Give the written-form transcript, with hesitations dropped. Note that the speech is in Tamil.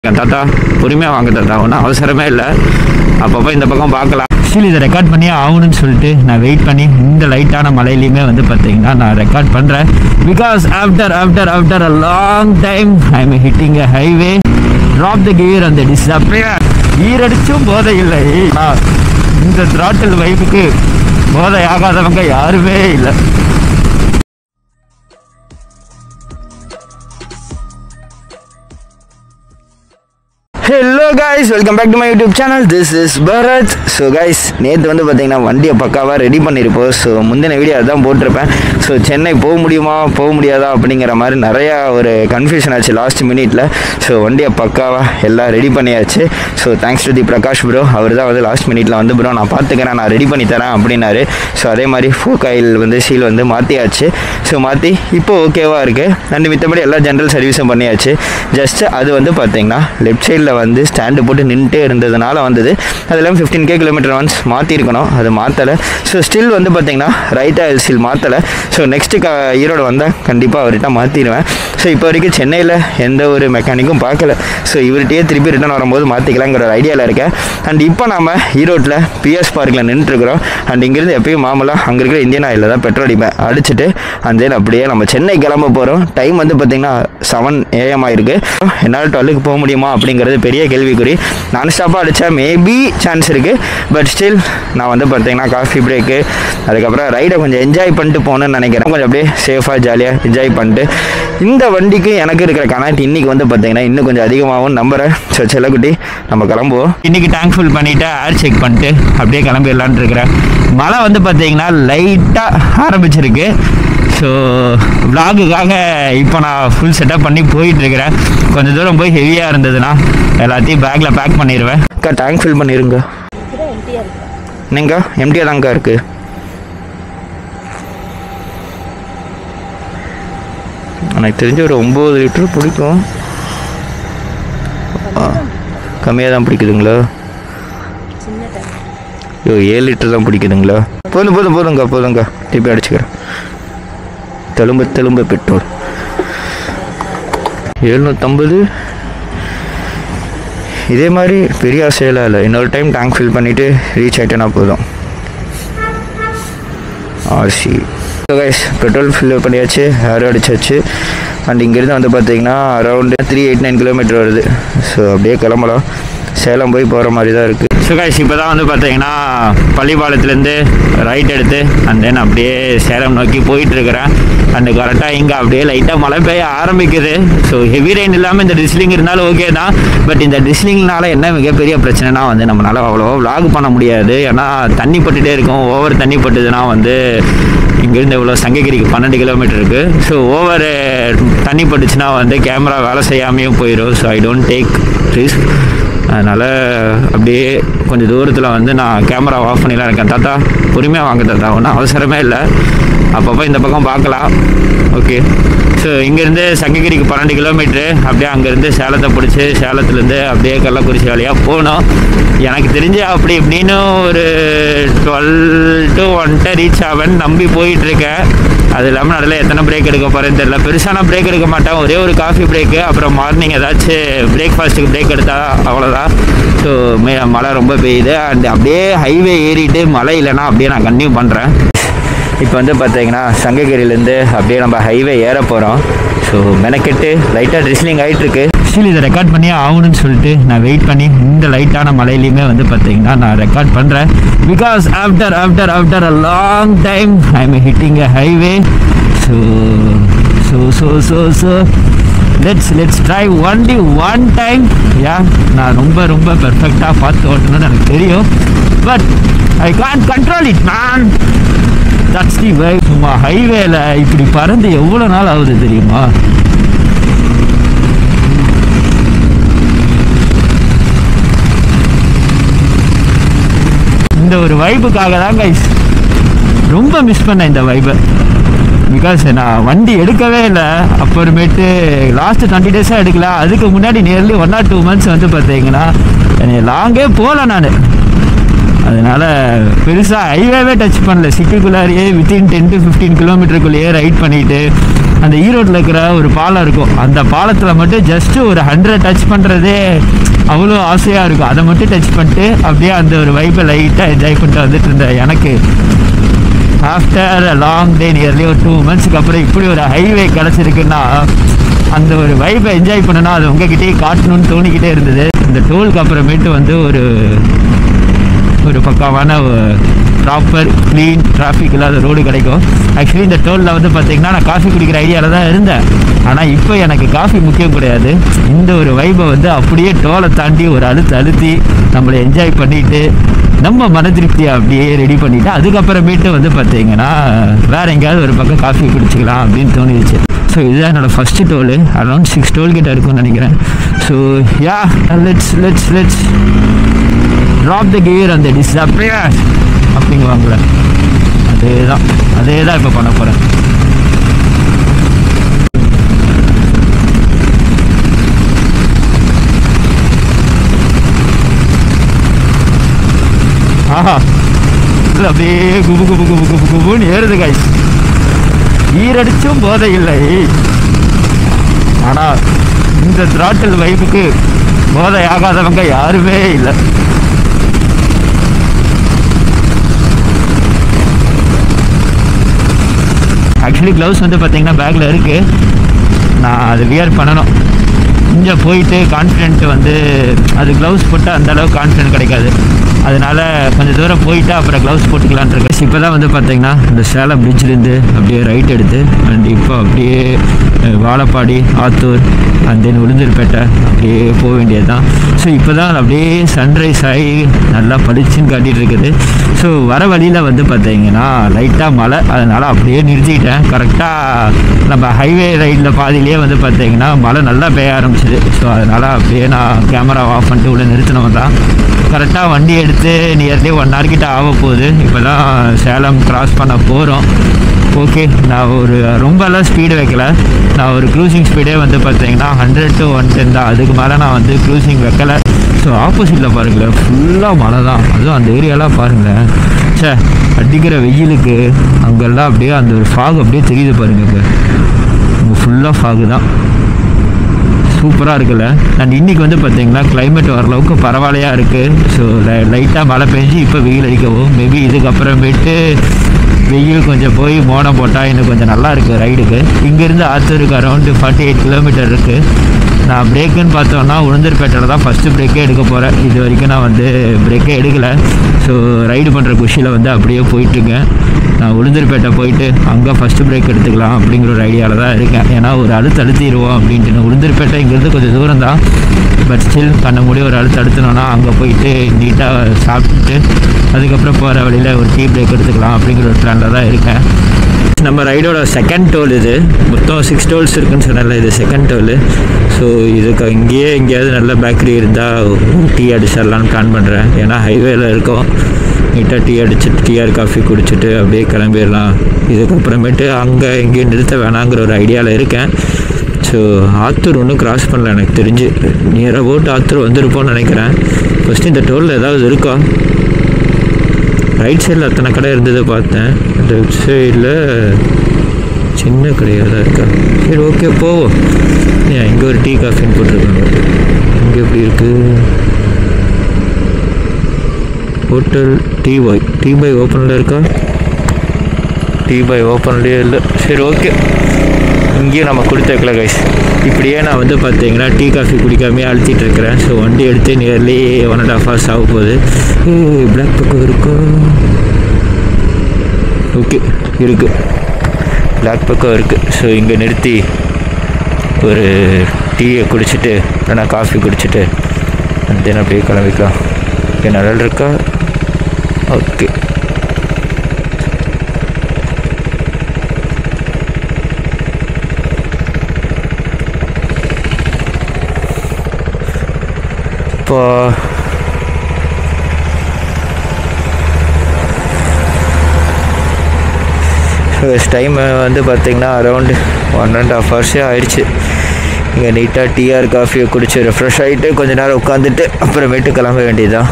தாத்தா பொறுமையாக வாங்க தாத்தா, ஒன்றும் அவசரமே இல்லை, அப்பப்போ இந்த பக்கம் பார்க்கலாம். ஆக்சுவலி இதை ரெக்கார்ட் பண்ணி ஆகணும்னு சொல்லிட்டு நான் வெயிட் பண்ணி இந்த லைட்டான மலையிலையுமே வந்து பார்த்தீங்கன்னா நான் ரெக்கார்ட் பண்ணுறேன். Because after a long time I am hitting a highway, drop the gear அந்த டிஸ்அப்பியர். ஈரடிச்சும் போதை இல்லை, இந்த த்ராட்டில் வைப்புக்கு போதை ஆகாதவங்க யாருமே இல்லை. Hello guys, welcome back to my YouTube channel. This is Bharath. So guys, நேற்று வந்து பார்த்தீங்கன்னா வண்டியை பக்காவாக ரெடி பண்ணியிருப்போம். ஸோ முந்தின வீடியோ அதான் போட்டிருப்பேன். ஸோ சென்னை போக முடியுமா போக முடியாதா அப்படிங்கிற மாதிரி நிறையா ஒரு கன்ஃபியூஷன் ஆச்சு லாஸ்ட் மினிட்ல. ஸோ வண்டியை பக்காவாக எல்லாம் ரெடி பண்ணியாச்சு. So thanks to the Prakash bro, அவர் தான் வந்து லாஸ்ட் மினிட்ல வந்து ப்ரோ நான் பார்த்துக்கிறேன், நான் ரெடி பண்ணி தரேன் அப்படின்னாரு. ஸோ அதே மாதிரி ஃபோக் ஆயில் வந்து சீல் வந்து மாற்றியாச்சு. ஸோ மாற்றி இப்போ ஓகேவாக இருக்குது. அண்ட் மித்தபடி எல்லா ஜென்ரல் சர்வீஸும் பண்ணியாச்சு. ஜஸ்ட் அது வந்து பார்த்தீங்கன்னா லெஃப்ட் சைடில் வந்து ஸ்டாண்டு போட்டு நின்றுட்டே இருந்ததுனால வந்தது. அதெல்லாம் 15K கிலோமீட்டர் ஒன்ஸ் மாற்றிருக்கணும், அது மாற்றலை. ஸோ ஸ்டில் வந்து பார்த்தீங்கன்னா ரைட் ஆயில் சீல் மாற்றலை. ஸோ நெக்ஸ்ட்டு ஈரோடு வந்தால் கண்டிப்பாக அவர்கிட்ட மாற்றிடுவேன். ஸோ இப்போ வரைக்கும் சென்னையில் எந்த ஒரு மெக்கானிக்கும் பார்க்கல. ஸோ இவர்கிட்டயே திருப்பி ரிட்டர்ன் வரும்போது மாற்றிக்கலாங்கிற ஒரு ஐடியாவில் இருக்கேன். அண்ட் இப்போ நம்ம ஈரோட்டில் பிஎஸ் பார்க்கில் நின்றுட்டுருக்குறோம். அண்ட் இங்கேருந்து எப்பயும் மாமூலாக அங்கே இருக்கிற இந்தியன் ஆயிலில் தான் பெட்ரோல் அடிச்சுட்டு அந்த அப்படியே நம்ம சென்னை கிளம்ப போகிறோம். டைம் வந்து பார்த்தீங்கன்னா 7 AM ஆயிருக்கு. என்னால் 12க்கு போக முடியுமா அப்படிங்கிறது பெரிய கேள்விக்குறி. நான் ஸ்டாப்பாக அடித்தா மேபி சான்ஸ் இருக்குது. பட் ஸ்டில் நான் வந்து பார்த்தீங்கன்னா காஃபி பிரேக்கு, அதுக்கப்புறம் ரைடை கொஞ்சம் என்ஜாய் பண்ணிட்டு போகணுன்னு நினைக்கிறேன். கொஞ்சம் அப்படியே சேஃபாக ஜாலியாக என்ஜாய் பண்ணிட்டு இந்த வண்டிக்கு எனக்கு இருக்கிற கனெக்ட் இன்றைக்கி வந்து பார்த்தீங்கன்னா இன்னும் கொஞ்சம் அதிகமாகவும் நம்புகிறேன். ஸோ செல்லக்குட்டி நம்ம கிளம்புவோம். இன்றைக்கி டேங்க் ஃபுல் பண்ணிவிட்டு ஏர் செக் பண்ணிட்டு அப்படியே கிளம்பிடலான்ட்டு இருக்கிறேன். மழை வந்து பார்த்தீங்கன்னா லைட்டாக ஆரம்பிச்சிருக்கு. ஸோ விலாகுக்காக இப்போ நான் ஃபுல் செட்டப் பண்ணி போயிட்டுருக்கிறேன். கொஞ்சம் தூரம் போய் ஹெவியாக இருந்ததுன்னா எல்லாத்தையும் பேக்கில் பேக் பண்ணிடுவேன். அக்கா டேங்க் ஃபில் பண்ணிடுங்க. என்னங்கக்கா எம்டியாக தாங்க்கா இருக்குது. எனக்கு தெரிஞ்ச ஒரு 9 லிட்டர் பிடிக்கும். கம்மியாக தான் பிடிக்குதுங்களா? 7 லிட்டர் தான் பிடிக்குதுங்களா? போதுங்கக்கா திருப்பி அடிச்சுக்கிறேன். தெலும்பு பெட்ரோல் 750. இதே மாதிரி பெரிய ஆசையெல்லாம் இல்லை. இன்னொரு டைம் டேங்க் ஃபில் பண்ணிவிட்டு ரீச் ஆகிட்டேன்னா போதும். ஆர்சி கைஸ், பெட்ரோல் ஃபில் பண்ணியாச்சு, ஏர் அடிச்சாச்சு. அண்ட் இங்கேருந்து வந்து பார்த்தீங்கன்னா அரௌண்டு 389 கிலோமீட்டர் வருது. ஸோ அப்படியே கிளம்பலாம். சேலம் போய் போகிற மாதிரி தான் இருக்குது. ஸோ கைஸ், இப்போ தான் வந்து பார்த்தீங்கன்னா பள்ளிப்பாளையத்துலேருந்து ரைட் எடுத்து அண்ட் தென் அப்படியே சேலம் நோக்கி போயிட்டுருக்கிறேன். அண்டு கரெக்டாக இங்கே அப்படியே லைட்டாக மழை பெய்ய ஆரம்பிக்குது. ஸோ ஹெவி ரெயின் இல்லாமல் இந்த டிஸ்லிங் இருந்தாலும் ஓகே தான். பட் இந்த டிஸ்லிங்னால என்ன மிகப்பெரிய பிரச்சனைனா வந்து நம்மளால் அவ்வளோவா விலாக் பண்ண முடியாது. ஏன்னா தண்ணி பட்டுகிட்டே இருக்கும். ஓவர் தண்ணி பட்டுதுன்னா வந்து இங்கேருந்து இவ்வளோ சங்ககிரிக்கு 12 கிலோமீட்டர் இருக்குது. ஸோ ஓவர் தண்ணி பட்டுச்சுன்னா வந்து கேமரா வேலை செய்யாமையும் போயிடும். So I don't take risk. அதனால் அப்படியே கொஞ்சம் தூரத்தில் வந்து நான் கேமரா ஆஃப் பண்ணிலாம் இருக்கேன். தாத்தா பொறுமையாக வாங்க தாத்தா, ஒன்றும் அவசரமே இல்லை, அப்பப்போ இந்த பக்கம் பார்க்கலாம். ஓகே. ஸோ இங்கேருந்து சங்ககிரிக்கு 12 கிலோமீட்ரு. அப்படியே அங்கேருந்து சேலத்தை பிடிச்சி சேலத்துலேருந்து அப்படியே கள்ளக்குறிச்சி வழியாக போகணும். எனக்கு தெரிஞ்சு அப்படி இப்படின்னு ஒரு 12 to 1 ரீச் ஆவேன்னு நம்பி போயிட்டுருக்கேன். அது இல்லாமல் அதில் எத்தனை பிரேக் எடுக்க போகிறேன்னு தெரியல. பெருசாக நான் பிரேக் எடுக்க மாட்டேன், ஒரே ஒரு காஃபி பிரேக்கு, அப்புறம் மார்னிங் ஏதாச்சும் பிரேக்ஃபாஸ்ட்டுக்கு பிரேக் எடுத்தால் அவ்வளோதான். ஸோ மழை ரொம்ப பெய்யுது. அண்ட் அப்படியே ஹைவே ஏறிட்டு மழை இல்லைன்னா அப்படியே நான் கன்டினியூ பண்ணுறேன். இப்போ வந்து பார்த்தீங்கன்னா சங்ககிரிலேருந்து அப்படியே நம்ம ஹைவே ஏற போகிறோம். ஸோ மெனக்கெட்டு லைட்டாக ட்ரிஸ்லிங் ஆகிட்டுருக்கு. ஸ்டில் இதை ரெக்கார்ட் பண்ணி ஆகணும்னு சொல்லிட்டு நான் வெயிட் பண்ணி இந்த லைட்டான மலையிலையுமே வந்து பார்த்தீங்கன்னா நான் ரெக்கார்ட் பண்ணுறேன். Because after a long time I am hitting a highway. So let's try only one time. நான் ரொம்ப பெர்ஃபெக்டாக பார்த்து ஓட்டணும்னு எனக்கு தெரியும். But I can't control it man. That's the way. சும்மா ஹைவேல இப்படி பறந்து எவ்வளோ நாள் ஆகுது தெரியுமா? இந்த ஒரு வைப்புக்காக தான் கைஸ் ரொம்ப மிஸ் பண்ணேன் இந்த வைப்பை. பிகாஸ் நான் வண்டி எடுக்கவே இல்லை. அப்புறமேட்டு லாஸ்ட்டு 20 டேஸாக எடுக்கல. அதுக்கு முன்னாடி நியர்லி 1 or 2 months வந்து பார்த்தீங்கன்னா லாங்கே போகல நான். அதனால் பெருசாக ஹைவேவே டச் பண்ணல. சிட்டிக்குள்ளாரியே வித்தின் 10 to 15 கிலோமீட்டருக்குள்ளேயே ரைட் பண்ணிவிட்டு அந்த ஈரோட்டில் இருக்கிற ஒரு பாலம் இருக்கும், அந்த பாலத்தில் மட்டும் ஜஸ்ட்டு ஒரு 100 டச் பண்ணுறதே அவ்வளோ ஆசையாக இருக்கும். அதை மட்டும் டச் பண்ணிட்டு அப்படியே அந்த ஒரு வைப்பை லைட்டாக என்ஜாய் பண்ணிட்டு வந்துட்டு இருந்தேன். எனக்கு after a long day nearly ஒரு 2 மந்த்ஸ்க்கு அப்புறம் இப்படி ஒரு ஹைவே கிடச்சிருக்குன்னா அந்த ஒரு வைப்பை என்ஜாய் பண்ணனா அது உங்ககிட்டயே காட்டணும்னு தோணிக்கிட்டே இருந்தது. இந்த டோலுக்கு அப்புறமேட்டு வந்து ஒரு பக்காவான ப்ராப்பர் க்ளீன் டிராஃபிக் இல்லாத ரோடு கிடைக்கும். ஆக்சுவலி இந்த டோலில் வந்து பார்த்திங்கன்னா நான் காஃபி குடிக்கிற ஐடியாவில் தான் இருந்தேன். ஆனால் இப்போ எனக்கு காஃபி முக்கியம் கிடையாது. இந்த ஒரு வைப்பை வந்து அப்படியே டோலை தாண்டி ஒரு அழுத்தி நம்மளை என்ஜாய் பண்ணிவிட்டு நம்ம மன திருப்தியை அப்படியே ரெடி பண்ணிவிட்டு அதுக்கப்புறமேட்டு வந்து பார்த்திங்கன்னா வேறு எங்கேயாவது ஒரு பக்கம் காஃபி குடிச்சிக்கலாம் அப்படின்னு தோணிடுச்சு. ஸோ இதுதான் என்னோடய ஃபஸ்ட்டு டோலு. அரௌண்ட் 6 டோல்கேட் இருக்கும்னு நினைக்கிறேன். So yeah let's drop the gear அந்த டிஸ்அப்பியர் அப்படிங்குவாங்களே, அதே தான் இப்போ பண்ண போகிறேன். ஆஹா இல்லை அப்படியே குபுன்னு ஏறுது கைஸ். ஈரடிச்சும் போதை இல்லை, ஆனால் இந்த த்ராட்டில் வைப்புக்கு போதை ஆகாதவங்க யாருமே இல்லை. ஆக்சுவலி க்ளவுஸ் வந்து பார்த்திங்கன்னா பேக்கில் இருக்குது, நான் அது வியர் பண்ணணும். கொஞ்சம் போயிட்டு கான்ஃபிடென்ட் வந்து அது க்ளவுஸ் போட்டால் அந்தளவுக்கு கான்ஃபிடென்ட் கிடைக்காது. அதனால் கொஞ்சம் தூரம் போயிட்டு அப்புறம் க்ளவுஸ் போட்டுக்கலான் இருக்கேன். இப்போ தான் வந்து பார்த்திங்கன்னா இந்த சேலம் பிரிட்ஜிலேருந்து அப்படியே ரைட் எடுத்து அண்ட் இப்போ அப்படியே வாழப்பாடி, ஆத்தூர் அண்ட் தென் உளுந்தூர்பேட்டை அப்படியே போக வேண்டியது தான். ஸோ இப்போ தான் அப்படியே சன்ரைஸ் ஆகி நல்லா பளிச்சுன்னு காட்டிகிட்டு இருக்குது. ஸோ வர வழியில் வந்து பார்த்திங்கன்னா லைட்டாக மழை, அதனால் அப்படியே நிறுத்திக்கிட்டேன். கரெக்டாக நம்ம ஹைவே ரைடில் பாதியிலே வந்து பார்த்திங்கன்னா மழை நல்லா பெய்ய ஆரம்பிச்சிது. ஸோ அதனால் அப்படியே நான் கேமரா ஆஃப் பண்ணிட்டு உள்ளே நிறுத்தினவன் தான். கரெக்டாக வண்டி எடுத்து நியர்லி 1 hour கிட்ட ஆக போகுது. இப்போ தான் சேலம் கிராஸ் பண்ண போகிறோம். ஓகே, நான் ஒரு ரொம்பலாம் ஸ்பீடு வைக்கல, நான் ஒரு க்ரூசிங் ஸ்பீடே வந்து பார்த்தீங்கன்னா 100 to 110 தான். அதுக்கு மேலே நான் வந்து க்ரூசிங் வைக்கலை. ஸோ ஆப்போசிட்டில் பாருங்களேன், ஃபுல்லாக மழை தான். அதுவும் அந்த ஏரியாலாம் பாருங்களேன், சே அடிக்கிற வெயிலுக்கு அங்கெல்லாம் அப்படியே அந்த ஒரு ஃபாக் அப்படியே தெரியுது பாருங்க. இப்போ இங்கே ஃபுல்லாக ஃபாகு தான், சூப்பராக இருக்குல்ல. அண்ட் இன்றைக்கி வந்து பார்த்திங்கன்னா கிளைமேட் ஓரளவுக்கு பரவாயில்லையாக இருக்குது. ஸோ லைட்டாக மழை பெஞ்சு இப்போ வெயில் அடிக்கவும், மேபி இதுக்கப்புறமேட்டு வெயில் கொஞ்சம் போய் மோடம் போட்டால் இன்னும் கொஞ்சம் நல்லா இருக்குது ரைடுக்கு. இங்கேருந்து ஆத்தூருக்கு அரௌண்டு 48 கிலோமீட்டர் இருக்குது. நான் பிரேக்குன்னு பார்த்தோன்னா உளுந்தூர்பேட்டையில் தான் ஃபஸ்ட்டு பிரேக்கே எடுக்க போகிறேன். இது வரைக்கும் நான் வந்து பிரேக்கே எடுக்கலை. ஸோ ரைடு பண்ணுற குஷியில் வந்து அப்படியே போயிட்டுருக்கேன். நான் உளுந்தூர்பேட்டை போயிட்டு அங்கே ஃபஸ்ட்டு பிரேக் எடுத்துக்கலாம் அப்படிங்கிற ஒரு ஐடியாவில் தான் இருக்கேன். ஏன்னா ஒரு அழுத்திடுவோம் அப்படின்ட்டு. உளுந்தூர்பேட்டை இங்கேருந்து கொஞ்சம் தூரம் தான், பட் ஸ்டில் பண்ண முடியும். ஒரு அழுத்தணுன்னா அங்கே போயிட்டு நீட்டாக சாப்பிட்டுட்டு அதுக்கப்புறம் போகிற வழியில் ஒரு டீ பிரேக் எடுத்துக்கலாம் அப்படிங்கிற ஒரு பிளானில் தான் இருக்கேன். நம்ம ரைடோட செகண்ட் டோல் இது. மொத்தம் 6 டோல்ஸ் இருக்குன்னு சொன்னால இது செகண்ட் டோலு. ஸோ இதுக்கு இங்கேயே எங்கேயாவது நல்ல பேக்கரி இருந்தால் டீ அடிச்சிடலான்னு பிளான் பண்ணுறேன். ஏன்னா ஹைவேல இருக்கோம், நீட்டாக டீ அடிச்சுட்டு டீஆர் காஃபி குடிச்சிட்டு அப்படியே கிளம்பிடலாம். இதுக்கப்புறமேட்டு அங்கே எங்கேயும் நிறுத்த வேணாங்கிற ஒரு ஐடியாவில் இருக்கேன். ஸோ ஆத்தூர் ஒன்றும் கிராஸ் பண்ணல எனக்கு தெரிஞ்சு. நியர் அபவுட் ஆத்தூர் வந்திருப்போம்னு நினைக்கிறேன். ஃபஸ்ட்டு இந்த டோலில் ஏதாவது இருக்கா? ரைட் சைடில் அத்தனை கடை இருந்ததை பார்த்தேன், லெஃப்ட் சைடில் சின்ன கடையாக தான் இருக்கா. சரி ஓகே போவோம். ஏன் இங்கே ஒரு டீ காஃபின்னு போட்டிருக்காங்க, இங்கே எப்படி இருக்குது? ஹோட்டல் டீ பாய் ஓப்பனில் இருக்கா? டீ பாய் ஓப்பன்லேயே இல்லை. சரி ஓகே, இங்கேயும் நம்ம கொடுத்து வைக்கல கைஸ். இப்படியே நான் வந்து பார்த்தீங்கன்னா டீ காஃபி குடிக்காமே அழுத்திட்டு இருக்கிறேன். ஸோ வண்டி எடுத்து நியர்லி 1.5 hours ஆக போகுது. பிளாக் பக்கம் இருக்கா? ஓகே இருக்குது, பிளாக் பக்கம் இருக்குது. ஸோ இங்கே நிறுத்தி ஒரு டீயை குடிச்சிட்டு இல்லைனா காஃபி குடிச்சிட்டு தென் அப்படியே கிளம்பிக்கலாம். ஓகே, நிழல் இருக்கா? ஓகே, இப்போ டைம் வந்து பார்த்திங்கன்னா அரௌண்டு 1.5 hours ஆயிடுச்சு. இங்கே நீட்டாக டீஆர் காஃபியை குடிச்சு ரெஃப்ரெஷ் ஆகிட்டு கொஞ்சம் நேரம் உட்காந்துட்டு அப்புறமேட்டு கிளம்ப வேண்டியதுதான்.